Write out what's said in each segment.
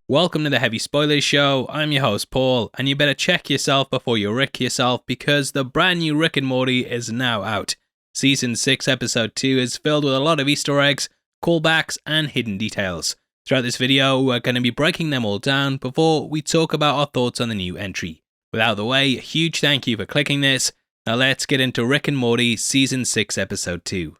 Welcome to the Heavy Spoilers Show. I'm your host Paul, and you better check yourself before you Rick yourself because the brand new Rick and Morty is now out. Season 6 episode 2 is filled with a lot of Easter eggs, callbacks and hidden details. Throughout this video we're going to be breaking them all down before we talk about our thoughts on the new entry. Without the way, a huge thank you for clicking this. Now let's get into Rick and Morty Season 6 episode 2.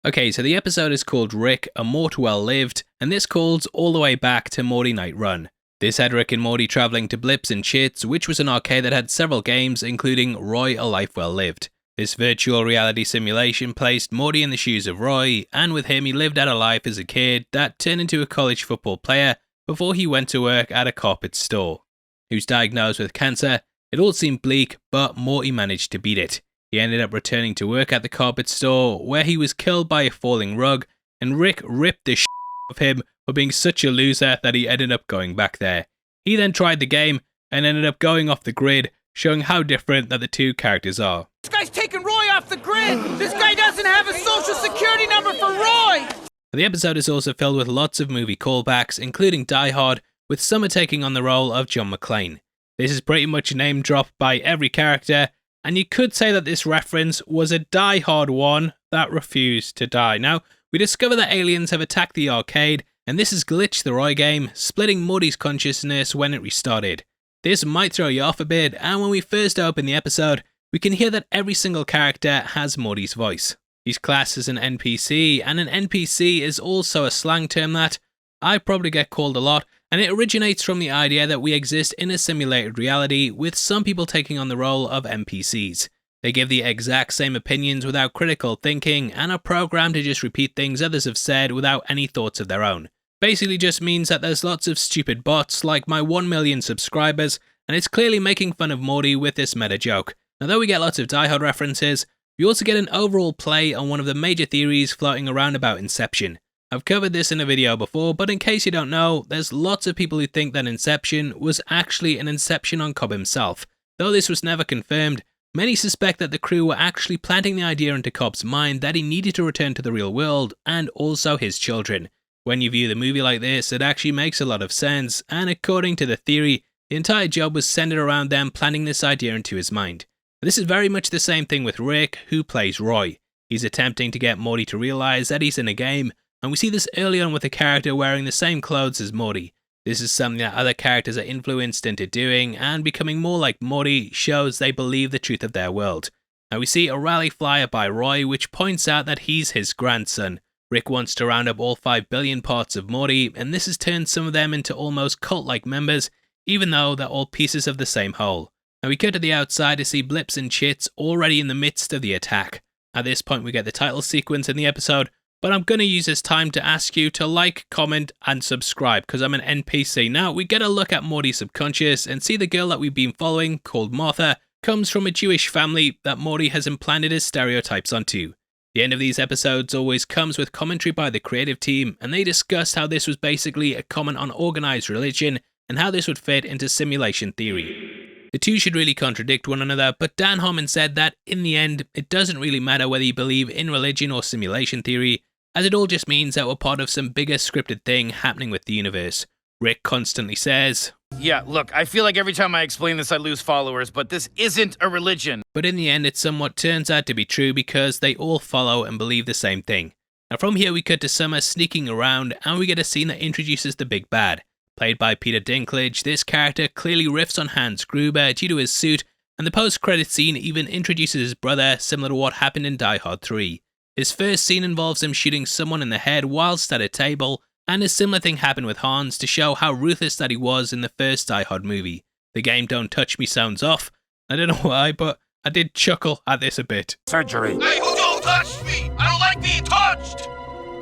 Okay, so the episode is called Rick, A More Well Lived, and this calls all the way back to Morty Night Run. This had Rick and Morty travelling to Blips and Chits, which was an arcade that had several games, including Roy, A Life Well Lived. This virtual reality simulation placed Morty in the shoes of Roy, and with him he lived out a life as a kid that turned into a college football player before he went to work at a carpet store. He was diagnosed with cancer. It all seemed bleak, but Morty managed to beat it. He ended up returning to work at the carpet store, where he was killed by a falling rug, and Rick ripped the shit of him for being such a loser that he ended up going back there. He then tried the game, and ended up going off the grid, showing how different that the two characters are. This guy's taking Roy off the grid! This guy doesn't have a social security number for Roy! The episode is also filled with lots of movie callbacks, including Die Hard, with Summer taking on the role of John McClane. This is pretty much name dropped by every character, and you could say that this reference was a Die Hard one that refused to die. Now, we discover that aliens have attacked the arcade, and this has glitched the Roy game, splitting Morty's consciousness when it restarted. This might throw you off a bit, and when we first open the episode, we can hear that every single character has Morty's voice. He's classed as an NPC, and an NPC is also a slang term that I probably get called a lot, and it originates from the idea that we exist in a simulated reality, with some people taking on the role of NPCs. They give the exact same opinions without critical thinking, and are programmed to just repeat things others have said without any thoughts of their own. Basically just means that there's lots of stupid bots like my 1 million subscribers, and it's clearly making fun of Morty with this meta joke. Now though we get lots of Die Hard references, we also get an overall play on one of the major theories floating around about Inception. I've covered this in a video before, but in case you don't know, there's lots of people who think that Inception was actually an inception on Cobb himself. Though this was never confirmed, many suspect that the crew were actually planting the idea into Cobb's mind that he needed to return to the real world, and also his children. When you view the movie like this, it actually makes a lot of sense, and according to the theory, the entire job was centered around them planting this idea into his mind. This is very much the same thing with Rick, who plays Roy. He's attempting to get Morty to realize that he's in a game, and we see this early on with a character wearing the same clothes as Morty. This is something that other characters are influenced into doing, and becoming more like Morty shows they believe the truth of their world. Now we see a rally flyer by Roy which points out that he's his grandson. Rick wants to round up all 5 billion parts of Morty, and this has turned some of them into almost cult-like members, even though they're all pieces of the same whole. Now we cut to the outside to see Blips and Chits already in the midst of the attack. At this point we get the title sequence in the episode, but I'm going to use this time to ask you to like, comment and subscribe because I'm an NPC. Now we get a look at Morty's subconscious and see the girl that we've been following, called Martha, comes from a Jewish family that Morty has implanted his stereotypes onto. The end of these episodes always comes with commentary by the creative team, and they discussed how this was basically a comment on organized religion and how this would fit into simulation theory. The two should really contradict one another, but Dan Harmon said that in the end, it doesn't really matter whether you believe in religion or simulation theory, as it all just means that we're part of some bigger scripted thing happening with the universe. Rick constantly says, Yeah, look, I feel like every time I explain this I lose followers, but this isn't a religion. But in the end it somewhat turns out to be true because they all follow and believe the same thing. Now from here we cut to Summer sneaking around and we get a scene that introduces the big bad. Played by Peter Dinklage, this character clearly riffs on Hans Gruber due to his suit, and the post-credit scene even introduces his brother, similar to what happened in Die Hard 3. His first scene involves him shooting someone in the head whilst at a table, and a similar thing happened with Hans to show how ruthless that he was in the first Die Hard movie. The game Don't Touch Me sounds off. I don't know why, but I did chuckle at this a bit. Surgery. Hey, who don't touch me? I don't like being touched!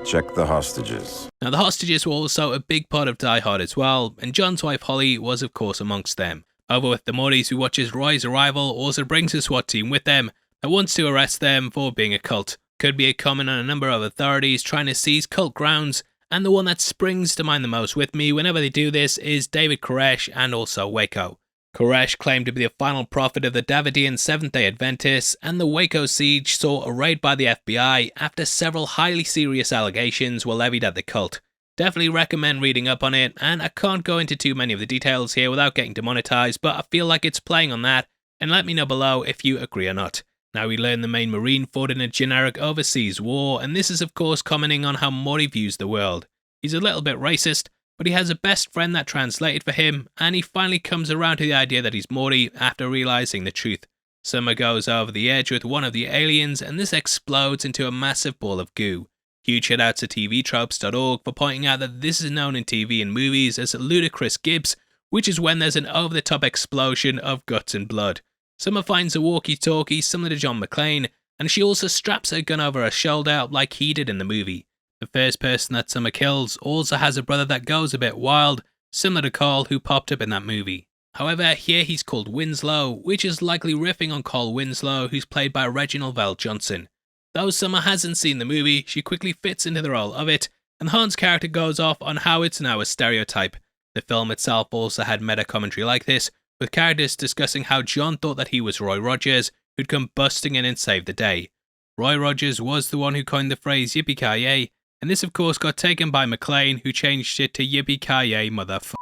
Check the hostages. Now the hostages were also a big part of Die Hard as well, and John's wife Holly was of course amongst them. Over with the Mortys, who watches Roy's arrival, also brings a SWAT team with them that wants to arrest them for being a cult. Could be a comment on a number of authorities trying to seize cult grounds, and the one that springs to mind the most with me whenever they do this is David Koresh and also Waco. Koresh claimed to be the final prophet of the Davidian Seventh-day Adventists, and the Waco siege saw a raid by the FBI after several highly serious allegations were levied at the cult. Definitely recommend reading up on it, and I can't go into too many of the details here without getting demonetized, but I feel like it's playing on that, and let me know below if you agree or not. Now we learn the main Marine fought in a generic overseas war, and this is of course commenting on how Morty views the world. He's a little bit racist, but he has a best friend that translated for him, and he finally comes around to the idea that he's Morty after realizing the truth. Summer goes over the edge with one of the aliens, and this explodes into a massive ball of goo. Huge shout out to tvtropes.org for pointing out that this is known in TV and movies as ludicrous gibs, which is when there's an over-the-top explosion of guts and blood. Summer finds a walkie-talkie similar to John McClane, and she also straps her gun over her shoulder like he did in the movie. The first person that Summer kills also has a brother that goes a bit wild, similar to Carl who popped up in that movie. However, here he's called Winslow, which is likely riffing on Carl Winslow, who's played by Reginald VelJohnson. Though Summer hasn't seen the movie, she quickly fits into the role of it, and Han's character goes off on how it's now a stereotype. The film itself also had meta commentary like this, with characters discussing how John thought that he was Roy Rogers, who'd come busting in and save the day. Roy Rogers was the one who coined the phrase yippee-ki-yay, and this of course got taken by McClane, who changed it to yippee-ki-yay motherf***.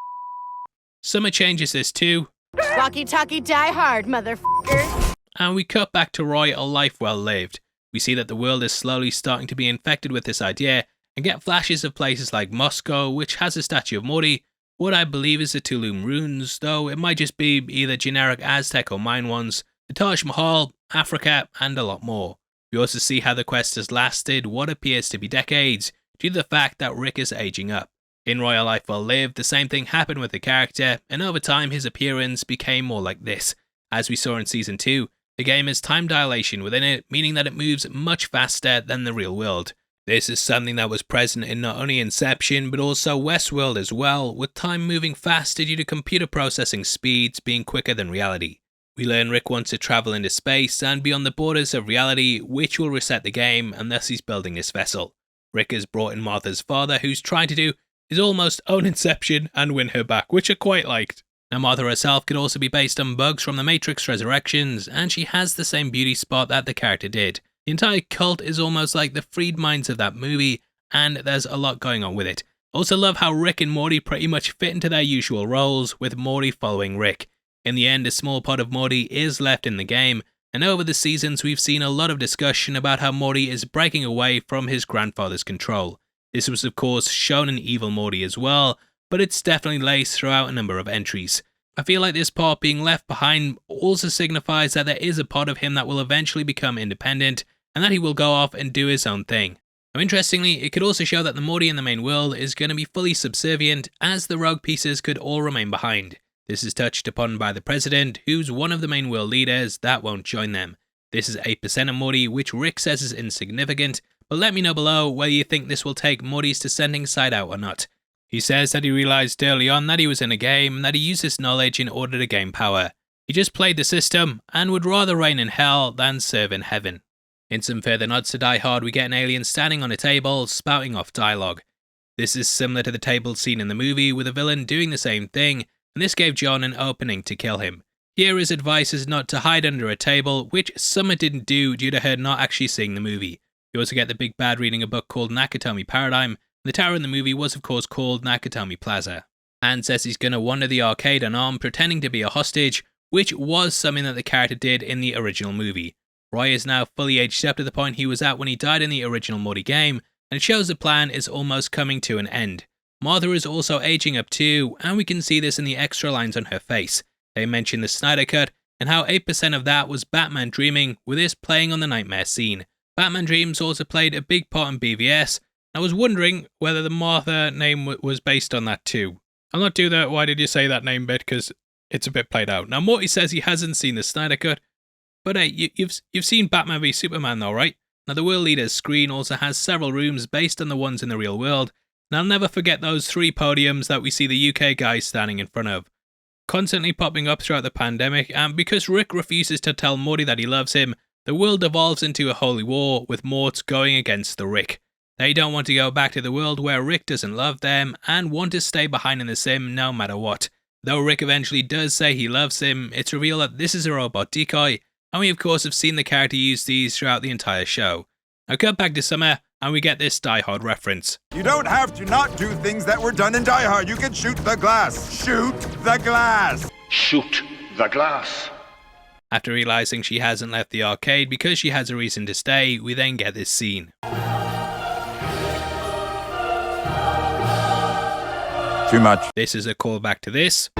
Summer changes this too. Walkie-talkie die hard, motherfucker. And we cut back to Roy, a life well lived. We see that the world is slowly starting to be infected with this idea, and get flashes of places like Moscow, which has a statue of Morty, what I believe is the Tulum ruins, though it might just be either generic Aztec or Mayan ones, the Taj Mahal, Africa, and a lot more. We also see how the quest has lasted what appears to be decades, due to the fact that Rick is aging up. In Roy, a Life Well Lived, the same thing happened with the character, and over time his appearance became more like this. As we saw in Season 2, the game has time dilation within it, meaning that it moves much faster than the real world. This is something that was present in not only Inception, but also Westworld as well, with time moving faster due to computer processing speeds being quicker than reality. We learn Rick wants to travel into space and beyond the borders of reality, which will reset the game, and thus he's building this vessel. Rick has brought in Martha's father, who's trying to do his almost own Inception and win her back, which I quite liked. Now Martha herself could also be based on bugs from the Matrix Resurrections, and she has the same beauty spot that the character did. The entire cult is almost like the freed minds of that movie, and there's a lot going on with it. Also love how Rick and Morty pretty much fit into their usual roles, with Morty following Rick. In the end, a small part of Morty is left in the game, and over the seasons we've seen a lot of discussion about how Morty is breaking away from his grandfather's control. This was of course shown in Evil Morty as well, but it's definitely laced throughout a number of entries. I feel like this part being left behind also signifies that there is a part of him that will eventually become independent, and that he will go off and do his own thing. Now interestingly, it could also show that the Morty in the main world is going to be fully subservient, as the rogue pieces could all remain behind. This is touched upon by the President, who's one of the main world leaders that won't join them. This is 8% of Morty, which Rick says is insignificant, but let me know below whether you think this will take Morty's descending side out or not. He says that he realised early on that he was in a game and that he used this knowledge in order to gain power. He just played the system and would rather reign in hell than serve in heaven. In some further nods to Die Hard, we get an alien standing on a table, spouting off dialogue. This is similar to the table scene in the movie, with a villain doing the same thing, and this gave John an opening to kill him. Here his advice is not to hide under a table, which Summer didn't do due to her not actually seeing the movie. You also get the big bad reading a book called Nakatomi Paradigm, and the tower in the movie was of course called Nakatomi Plaza. Han says he's going to wander the arcade unarmed, pretending to be a hostage, which was something that the character did in the original movie. Roy is now fully aged up to the point he was at when he died in the original Morty game, and it shows the plan is almost coming to an end. Martha is also aging up too, and we can see this in the extra lines on her face. They mention the Snyder Cut, and how 8% of that was Batman dreaming, with this playing on the nightmare scene. Batman Dreams also played a big part in BVS. I was wondering whether the Martha name was based on that too. I'll not do that why did you say that name bit, because it's a bit played out. Now Morty says he hasn't seen the Snyder Cut, but hey, you've seen Batman v Superman though, right? Now the World Leader's screen also has several rooms based on the ones in the real world, and I'll never forget those 3 podiums that we see the UK guys standing in front of, constantly popping up throughout the pandemic, and because Rick refuses to tell Morty that he loves him, the world devolves into a holy war, with Mort going against the Rick. They don't want to go back to the world where Rick doesn't love them, and want to stay behind in the sim no matter what. Though Rick eventually does say he loves him, it's revealed that this is a robot Decoy, and we of course have seen the character use these throughout the entire show. Now cut back to summer, and we get this Die Hard reference. You don't have to not do things that were done in Die Hard. You can shoot the glass. Shoot the glass. Shoot the glass. After realizing she hasn't left the arcade because she has a reason to stay, we then get this scene. Too much. This is a callback to this.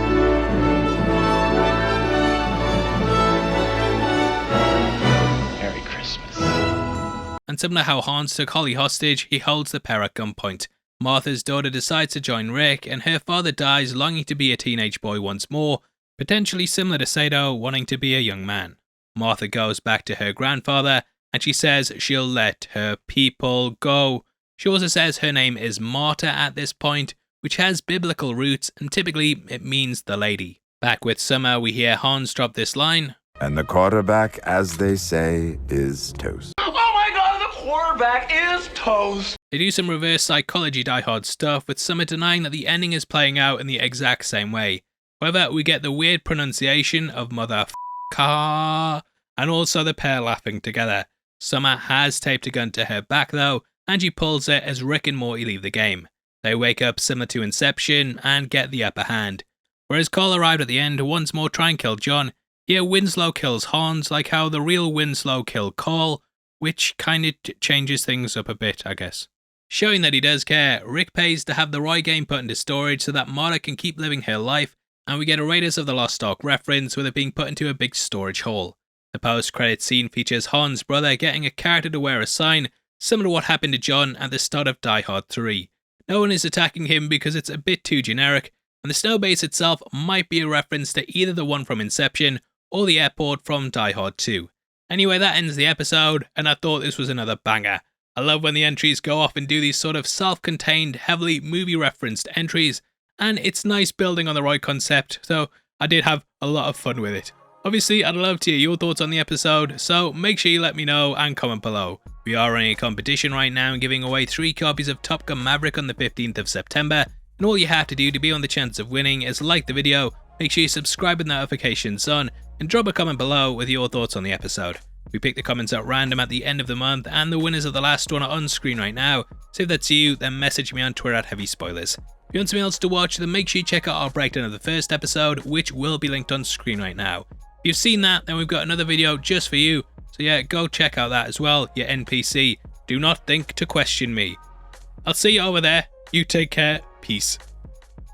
Merry Christmas. And similar how Hans took Holly hostage, he holds the pair at gunpoint. Martha's daughter decides to join Rick, and her father dies longing to be a teenage boy once more, potentially similar to Sato wanting to be a young man. Martha goes back to her grandfather, and she says she'll let her people go. She also says her name is Marta at this point, which has biblical roots, and typically it means the lady. Back with summer, we hear Hans drop this line. And the quarterback, as they say, is toast. Oh my god, the quarterback is toast. They do some reverse psychology Die Hard stuff, with Summer denying that the ending is playing out in the exact same way. However, we get the weird pronunciation of motherfucker, and also the pair laughing together. Summer has taped a gun to her back though, and she pulls it as Rick and Morty leave the game. They wake up similar to Inception and get the upper hand. Whereas Cole arrived at the end to once more try and kill John, here Winslow kills Hans like how the real Winslow killed Cole, which kinda changes things up a bit, I guess. Showing that he does care, Rick pays to have the right game put into storage so that Marta can keep living her life, and we get a Raiders of the Lost Ark reference with it being put into a big storage hall. The post-credit scene features Hans' brother getting a character to wear a sign, similar to what happened to John at the start of Die Hard 3. No one is attacking him because it's a bit too generic, and the snow base itself might be a reference to either the one from Inception or the airport from Die Hard 2. Anyway, that ends the episode, and I thought this was another banger. I love when the entries go off and do these sort of self-contained, heavily movie-referenced entries, and it's nice building on the right concept, so I did have a lot of fun with it. Obviously, I'd love to hear your thoughts on the episode, so make sure you let me know and comment below. We are running a competition right now and giving away 3 copies of Top Gun Maverick on the 15th of September, and all you have to do to be on the chance of winning is like the video, make sure you subscribe with notifications on, and drop a comment below with your thoughts on the episode. We pick the comments at random at the end of the month, and the winners of the last one are on screen right now, so if that's you, then message me on Twitter at HeavySpoilers. If you want something else to watch, then make sure you check out our breakdown of the first episode, which will be linked on screen right now. If you've seen that, then we've got another video just for you, so yeah, go check out that as well, you NPC. Do not think to question me. I'll see you over there, you take care, peace.